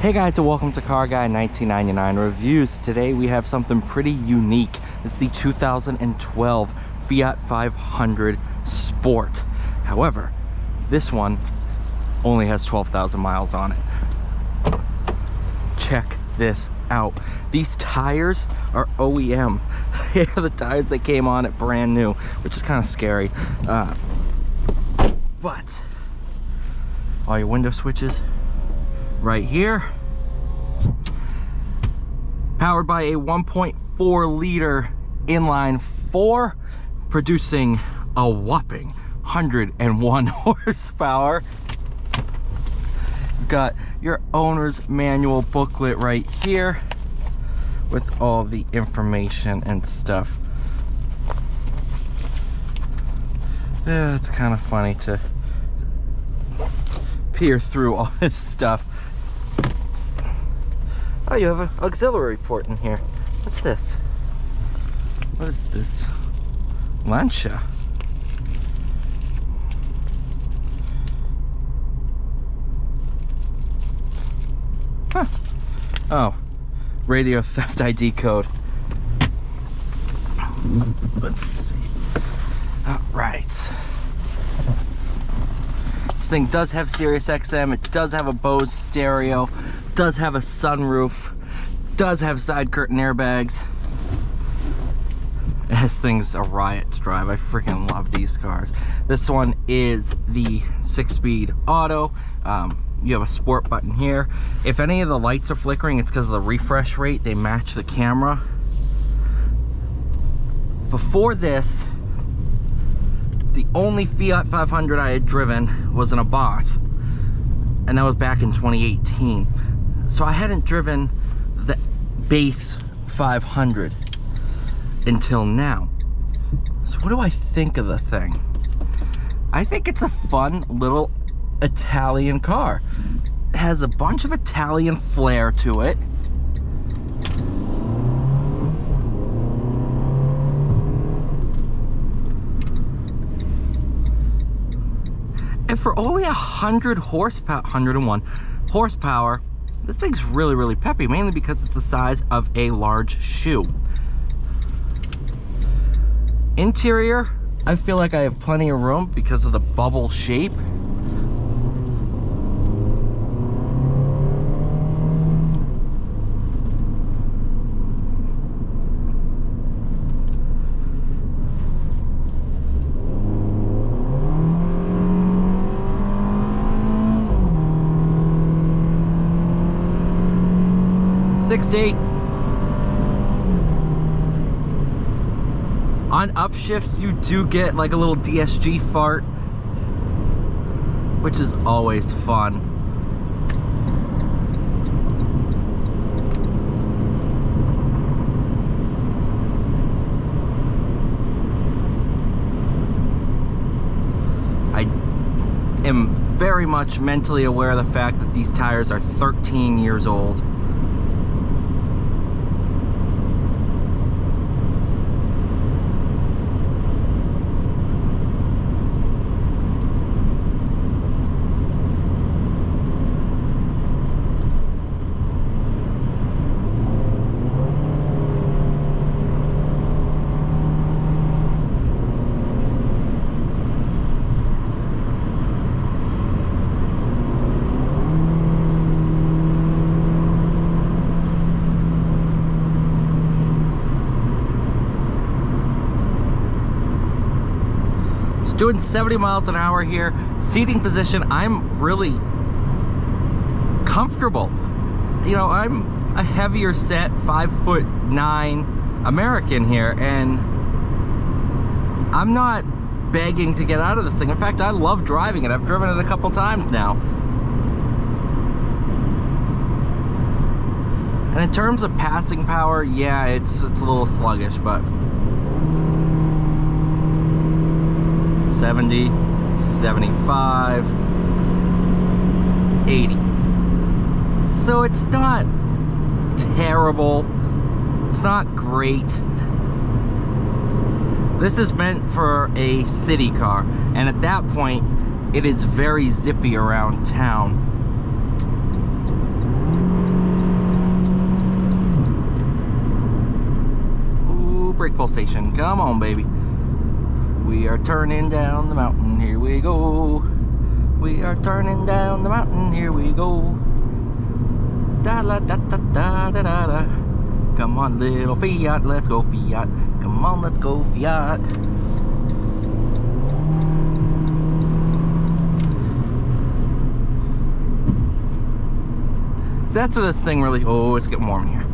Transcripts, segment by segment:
Hey guys, and welcome to Car Guy 1999 Reviews. Today we have something pretty unique. It's the 2012 Fiat 500 Sport. However, this one only has 12,000 miles on it. Check this out. These tires are OEM. They are the tires that came on it brand new, which is kind of scary. But all your window switches right here, powered by a 1.4 liter inline 4, producing a whopping 101 horsepower. You've got your owner's manual booklet right here with all the information and stuff. Yeah, it's kind of funny to peer through all this stuff. Oh, you have an auxiliary port in here. What's this? What is this? Lancia. Huh. Oh, radio theft ID code. Let's see. All right. This thing does have Sirius XM. It does have a Bose stereo. Does have a sunroof, does have side curtain airbags. This thing's a riot to drive. I freaking love these cars. This one is the 6-speed auto. You have a sport button here. If any of the lights are flickering, it's because of the refresh rate. They match the camera. Before this, the only Fiat 500 I had driven was in a Bath, and that was back in 2018. So I hadn't driven the base 500 until now. So what do I think of the thing? I think it's a fun little Italian car. It has a bunch of Italian flair to it. And for only 100 horsepower, 101 horsepower, this thing's really peppy, mainly because it's the size of a large shoe. Interior, I feel like I have plenty of room because of the bubble shape. On upshifts, you do get like a little DSG fart, which is always fun. I am very much mentally aware of the fact that these tires are 13 years old. Doing 70 miles an hour here. Seating position, I'm really comfortable. You know, I'm a heavier set 5'9" American here, and I'm not begging to get out of this thing. In fact, I love driving it. I've driven it a couple times now. And in terms of passing power, yeah, it's a little sluggish, but 70, 75, 80. So it's not terrible. It's not great. This is meant for a city car, and at that point, it is very zippy around town. brake pulsation. Come on, baby. We are turning down the mountain. Here we go. We are turning down the mountain. Here we go. Da la da da da da da da. Come on, little Fiat. Let's go, Fiat. Come on, let's go, Fiat. So that's where this thing really, oh, it's getting warm in here.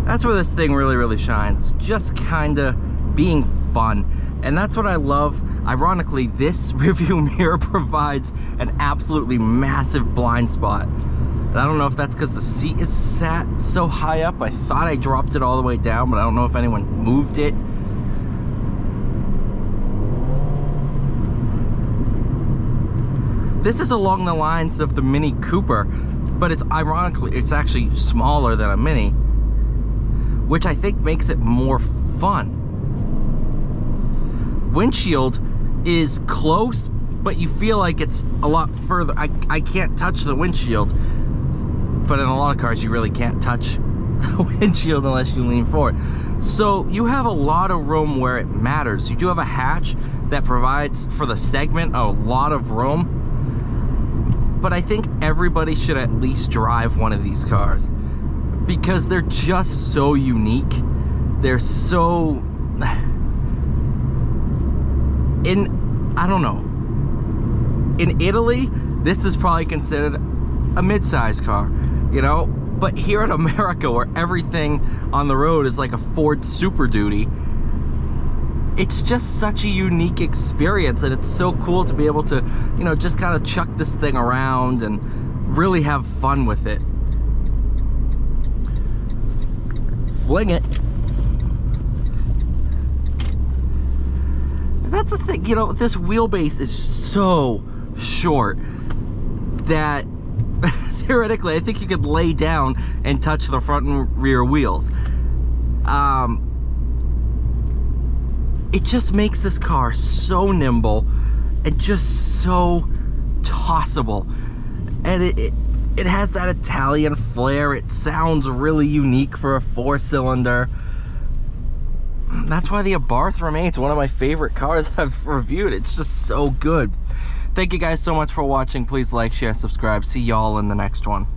That's where this thing really shines. It's just kind of being fun. And that's what I love. Ironically, this review mirror provides an absolutely massive blind spot. And I don't know if that's because the seat is sat so high up. I thought I dropped it all the way down, but I don't know if anyone moved it. This is along the lines of the Mini Cooper, but it's ironically, it's actually smaller than a Mini, which I think makes it more fun. Windshield is close, but you feel like it's a lot further. I can't touch the windshield, but in a lot of cars, you really can't touch the windshield unless you lean forward. So you have a lot of room where it matters. You do have a hatch that provides for the segment a lot of room. But I think everybody should at least drive one of these cars because they're just so unique. They're so, I don't know. In Italy, this is probably considered a mid-size car, you know? But here in America, where everything on the road is like a Ford Super Duty, it's just such a unique experience, and it's so cool to be able to, you know, just kind of chuck this thing around and really have fun with it. Fling it. That's the thing, you know, this wheelbase is so short that theoretically I think you could lay down and touch the front and rear wheels. It just makes this car so nimble and just so tossable. And it has that Italian flair. It sounds really unique for a 4-cylinder. That's why the Abarth remains one of my favorite cars I've reviewed. It's just so good. Thank you guys so much for watching. Please like, share, subscribe. See y'all in the next one.